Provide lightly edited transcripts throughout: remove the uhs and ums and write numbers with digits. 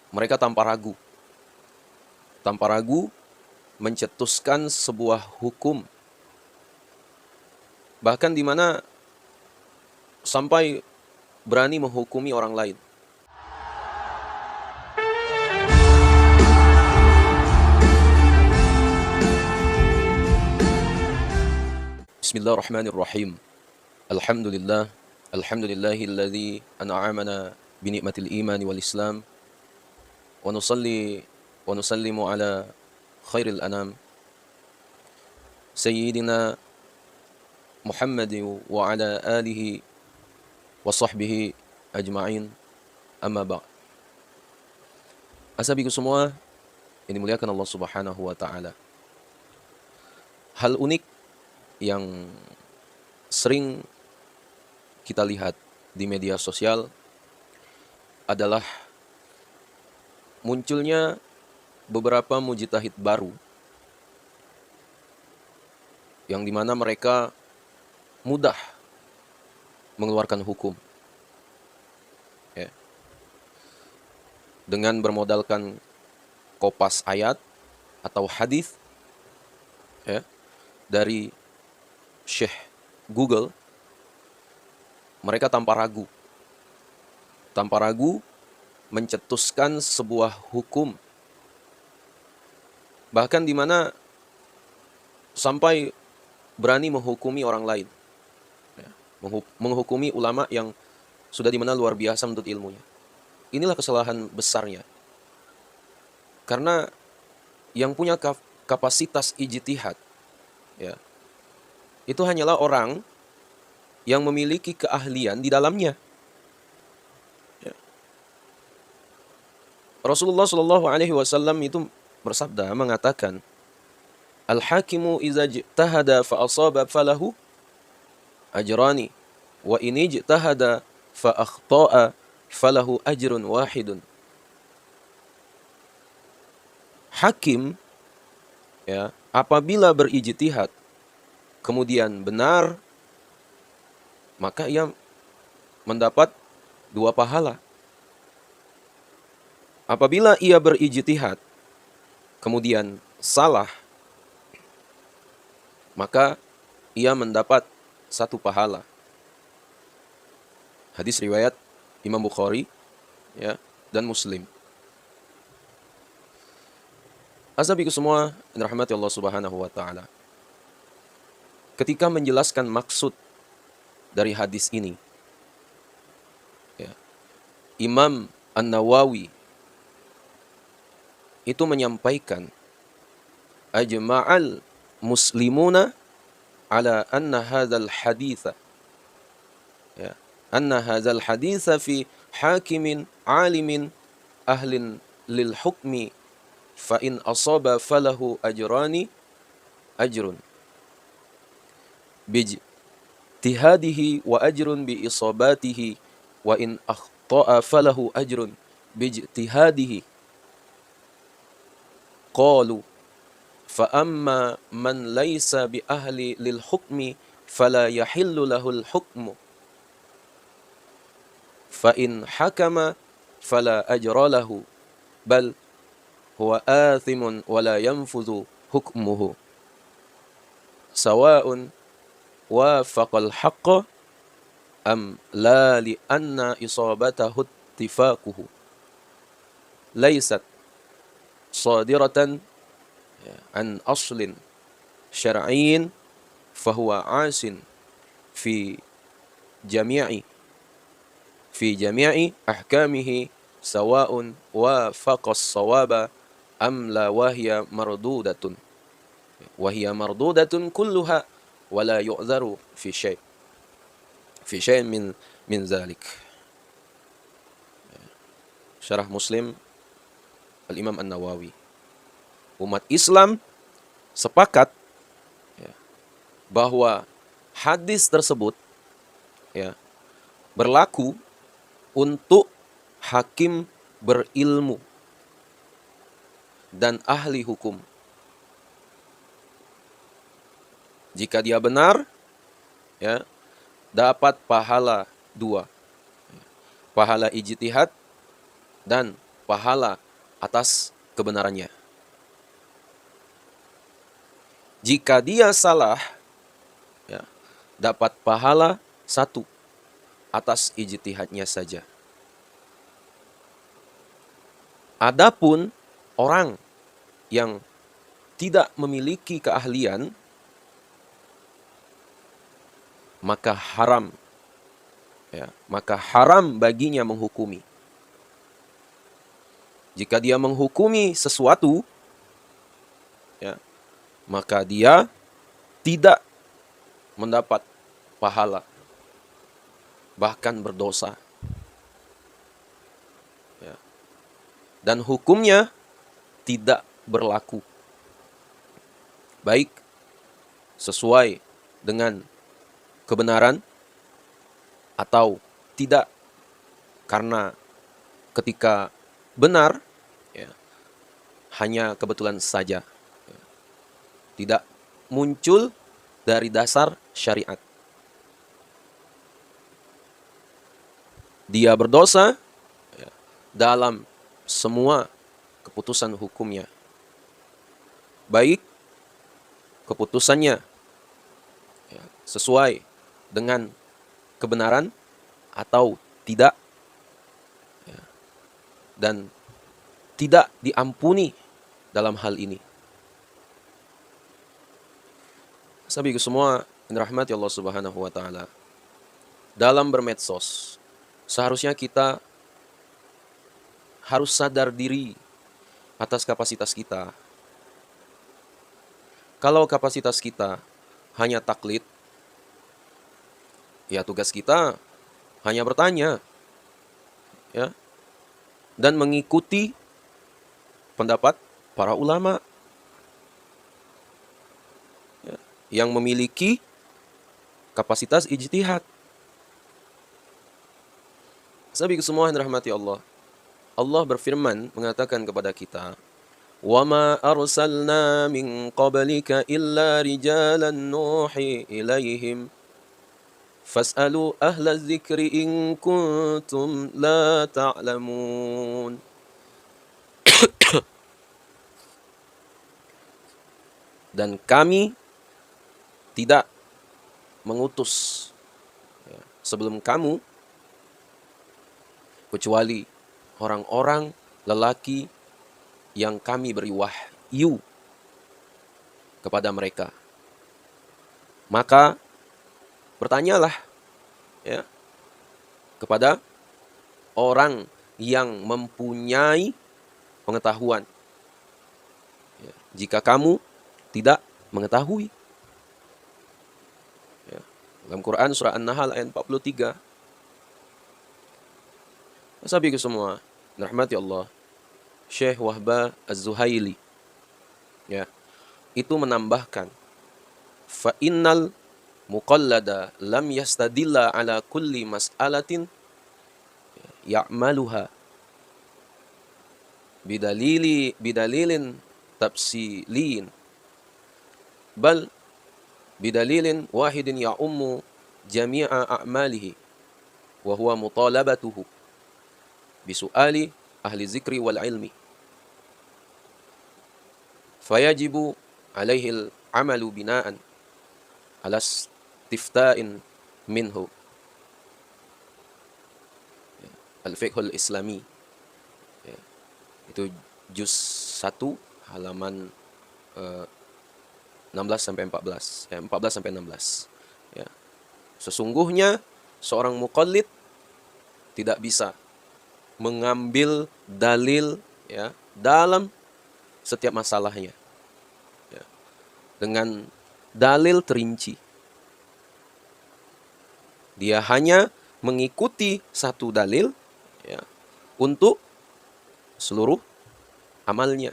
Mereka tanpa ragu mencetuskan sebuah hukum, bahkan di mana sampai berani menghukumi orang lain. Bismillahirrahmanirrahim. Alhamdulillahilladzi an'amana binikmatil imani wal islam wa nusalli wa nusallimu ala khairil anam sayyidina Muhammad wa ala alihi wa sahbihi ajma'in, amma ba'd. Asabiku semua yang dimuliakan Allah Subhanahu wa taala. Hal unik yang sering kita lihat di media sosial adalah munculnya beberapa mujtahid baru yang dimana mereka mudah mengeluarkan hukum, ya, dengan bermodalkan kopas ayat atau hadis, ya, dari Syekh Google. Mereka tanpa ragu mencetuskan sebuah hukum, bahkan di mana sampai berani menghukumi orang lain, ya, menghukumi ulama yang sudah dimana luar biasa menurut ilmunya. Inilah kesalahan besarnya, karena yang punya kapasitas ijtihad, ya, itu hanyalah orang yang memiliki keahlian di dalamnya. Ya. Rasulullah Shallallahu Alaihi Wasallam itu bersabda, mengatakan, al-hakimu iza ijtahada fa asaba falahu ajrani wa ini ijtahada fa akhta'a falahu ajrun wahidun. Hakim, ya, apabila berijtihad kemudian benar, maka ia mendapat 2 pahala. Apabila ia berijtihad kemudian salah, maka ia mendapat 1 pahala. Hadis riwayat Imam Bukhari, ya, dan Muslim. Asabiku semua dirahmati Allah Subhanahu wa taala. Ketika menjelaskan maksud dari hadis ini, ya, Imam An-Nawawi itu menyampaikan, ajma'al muslimuna ala anna hadzal haditha, ya, anna hadzal haditha fi hakimin alimin ahlin lil hukmi fa in asaba falahu ajrani ajrun bijtihadihi wa ajrun bi isabatihi wa in akhta'a falahu ajrun bijtihadihi. Qalu fa amma man laysa bi ahli lil hukmi fala yahillu lahul hukmu fa in hakama fala ajra lahu bal huwa athimun wa la yanfudhu hukmuhu sawa'un wafaqal haqqa am la li anna isabatahu ittifaquhu laysat sadiratan an aslin syar'iyyin fahuwa asin fi jami'i ahkamihi sawa'un wafaqas sawaba am la wahiya mardudatun kulluha wala yu'dharu fi syai' min zalik. Syarah Muslim Al-Imam An-Nawawi. Umat Islam sepakat, ya, bahwa hadis tersebut, ya, berlaku untuk hakim berilmu dan ahli hukum. Jika dia benar, ya, dapat pahala 2. Pahala ijtihad dan pahala atas kebenarannya. Jika dia salah, ya, dapat pahala 1 atas ijtihadnya saja. Adapun orang yang tidak memiliki keahlian, maka haram, ya, maka haram baginya menghukumi. Jika dia menghukumi sesuatu, ya, maka dia tidak mendapat pahala, bahkan berdosa. Ya. Dan hukumnya tidak berlaku, baik sesuai dengan kebenaran atau tidak, karena ketika benar, ya, hanya kebetulan saja, ya, tidak muncul dari dasar syariat. Dia berdosa, ya, dalam semua keputusan hukumnya, baik keputusannya, ya, sesuai dengan kebenaran atau tidak, ya, dan tidak diampuni dalam hal ini. Sahabatku semua yang dirahmati Allah Subhanahu wa taala, dalam bermedsos seharusnya kita harus sadar diri atas kapasitas kita. Kalau kapasitas kita hanya taklid, ya tugas kita hanya bertanya, ya, dan mengikuti pendapat para ulama, ya, yang memiliki kapasitas ijtihad. Sahabatku semua yang dirahmati Allah, Allah berfirman mengatakan kepada kita, وَمَا أَرْسَلْنَا مِنْ قَبْلِكَ إِلَّا رِجَالًا نُوحِي إِلَيْهِمْ فَاسْأَلُوا أَهْلَ الذِّكْرِ إِن كُنتُمْ لَا تَعْلَمُونَ. Dan kami tidak mengutus, ya, sebelum kamu kecuali orang-orang lelaki yang kami beri wahyu kepada mereka. Maka bertanyalah, ya, kepada orang yang mempunyai pengetahuan, ya, jika kamu tidak mengetahui. Ya. Dalam Quran surah An-Nahl ayat 43. Sahabatku semua, rahmati Allah, Syekh Wahbah Az-Zuhaili, ya, itu menambahkan, fa innal muqallada lam yastadilla ala kulli mas'alatin ya'maluha bidalilin tafsilin, bal bidalilin wahidin ya'ummu jami'a a'malihi wa huwa mutalabatuhu bisu'ali ahli zikri wal ilmi, fayajibu alaihi al-amalu bina'an ala istifta'in minhu. Al-Fiqhul Islami, ya, itu juz 1 halaman 16 sampai 14, 14 sampai 16. Ya. Sesungguhnya seorang muqallid tidak bisa mengambil dalil, ya, dalam setiap masalahnya, ya, dengan dalil terinci. Dia hanya mengikuti satu dalil, ya, untuk seluruh amalnya,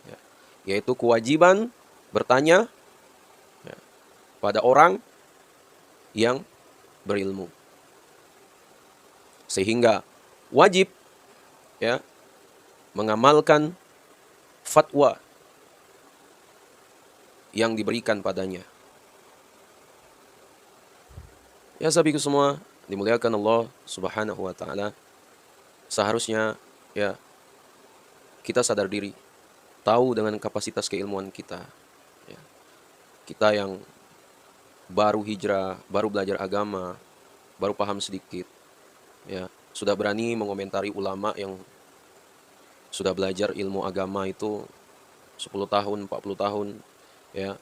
ya, yaitu kewajiban bertanya, ya, pada orang yang berilmu, sehingga wajib, ya, mengamalkan fatwa yang diberikan padanya. Ya sahabatku semua dimuliakan Allah Subhanahu wa taala, seharusnya ya kita sadar diri, tahu dengan kapasitas keilmuan kita. Ya. Kita yang baru hijrah, baru belajar agama, baru paham sedikit, ya sudah berani mengomentari ulama yang sudah belajar ilmu agama itu 10 tahun, 40 tahun, ya,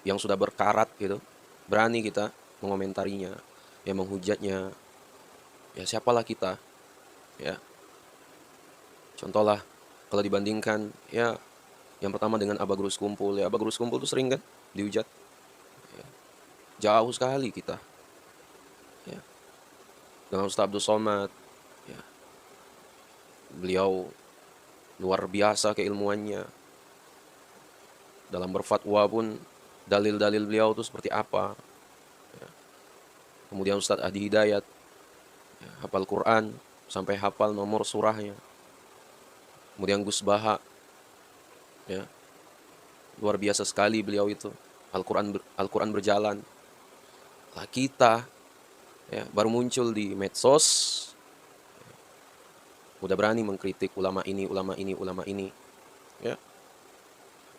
yang sudah berkarat gitu. Berani kita mengomentarinya, ya menghujatnya. Ya siapalah kita, ya. Contohlah kalau dibandingkan ya yang pertama dengan Aba Gurus Kumpul, ya Aba Gurus Kumpul itu sering kan dihujat. Ya, jauh sekali kita, ya. Dengan Ustaz Abdul Somad, ya, beliau luar biasa keilmuannya. Dalam berfatwa pun dalil-dalil beliau itu seperti apa. Ya. Kemudian Ustadz Adi Hidayat, ya, hafal Quran sampai hafal nomor surahnya. Kemudian Gus Baha, ya, luar biasa sekali beliau itu. Al-Quran berjalan. Lah kita, ya, baru muncul di medsos, udah berani mengkritik ulama ini, ulama ini, ulama ini. Ya,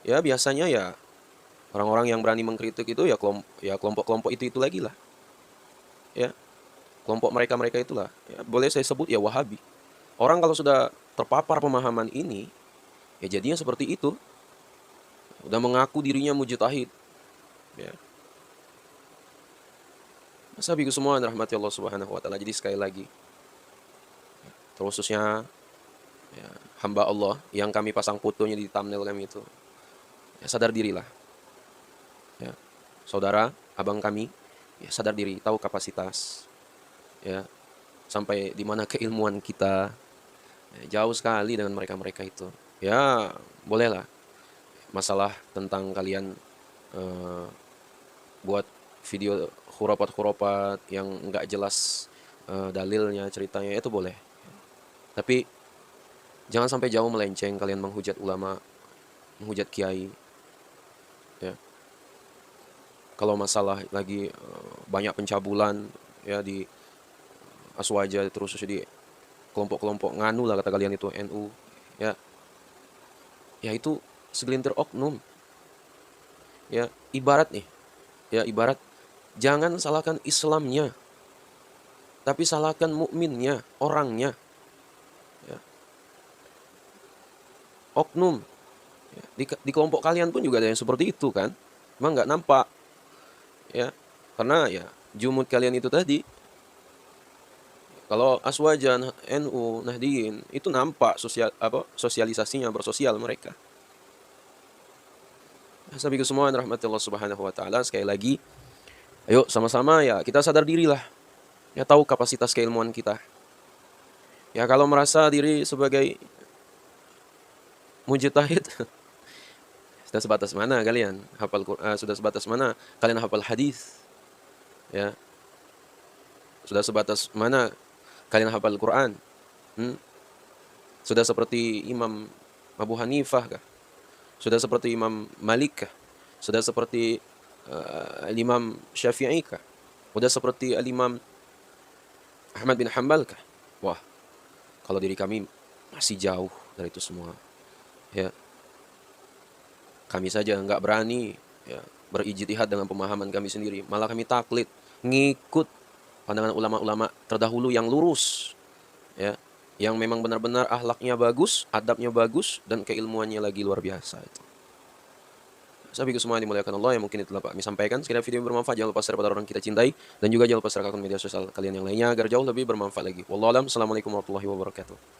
ya biasanya ya orang-orang yang berani mengkritik itu ya kelompok-kelompok itu lagi lah. Ya, kelompok mereka itulah. Ya, boleh saya sebut ya Wahabi. Orang kalau sudah terpapar pemahaman ini, ya jadinya seperti itu. Udah mengaku dirinya mujtahid. Ya. Sahabiku semua rahmati Allah Subhanahu wa taala. Jadi sekali lagi, terkhususnya ya, hamba Allah yang kami pasang fotonya di thumbnail kami itu, ya sadar dirilah. Ya. Saudara, abang kami, ya sadar diri, tahu kapasitas. Ya. Sampai di mana keilmuan kita, ya, jauh sekali dengan mereka-mereka itu. Ya, bolehlah masalah tentang kalian buat video khurafat-khurafat yang nggak jelas dalilnya, ceritanya, itu boleh. Tapi jangan sampai jauh melenceng kalian menghujat ulama, menghujat kiai. Ya. Kalau masalah lagi banyak pencabulan ya di Aswaja, terus di kelompok-kelompok nganu lah kata kalian itu NU, ya. Ya itu segelintir oknum. Ya, ibarat nih. Ya, ibarat jangan salahkan Islamnya, tapi salahkan mukminnya, orangnya. Ya. Oknum. Ya. Di kelompok kalian pun juga ada yang seperti itu kan? Emang nggak nampak. Ya. Karena ya jumud kalian itu tadi. Kalau Aswaja, NU, Nahdien itu nampak sosialisasinya, bersosial mereka. Sahabatku semua rahmatullah subhanahu wa ta'ala, sekali lagi ayo sama-sama ya kita sadar dirilah. Ya tahu kapasitas keilmuan kita. Ya kalau merasa diri sebagai mujtahid sudah sebatas mana kalian hafal Quran, sudah sebatas mana kalian hafal hadis? Ya. Sudah sebatas mana kalian hafal Quran? Sudah seperti Imam Abu Hanifah kah? Sudah seperti Imam Malik kah? Sudah seperti Imam Syafi'i kah? Sudah seperti Imam Ahmad bin Hanbal kah? Wah, kalau diri kami masih jauh dari itu semua. Ya. Kami saja nggak berani ya, berijtihad dengan pemahaman kami sendiri. Malah kami taklid, ngikut pandangan ulama-ulama terdahulu yang lurus. Ya, yang memang benar-benar akhlaknya bagus, adabnya bagus, dan keilmuannya lagi luar biasa itu. Sahabatku semua dimuliakan Allah, yang mungkin itulah Pak kami sampaikan. Sekiranya video bermanfaat, jangan lupa share pada orang kita cintai, dan juga jangan lupa share ke akun media sosial kalian yang lainnya agar jauh lebih bermanfaat lagi. Wallahu a'lam. Assalamualaikum warahmatullahi wabarakatuh.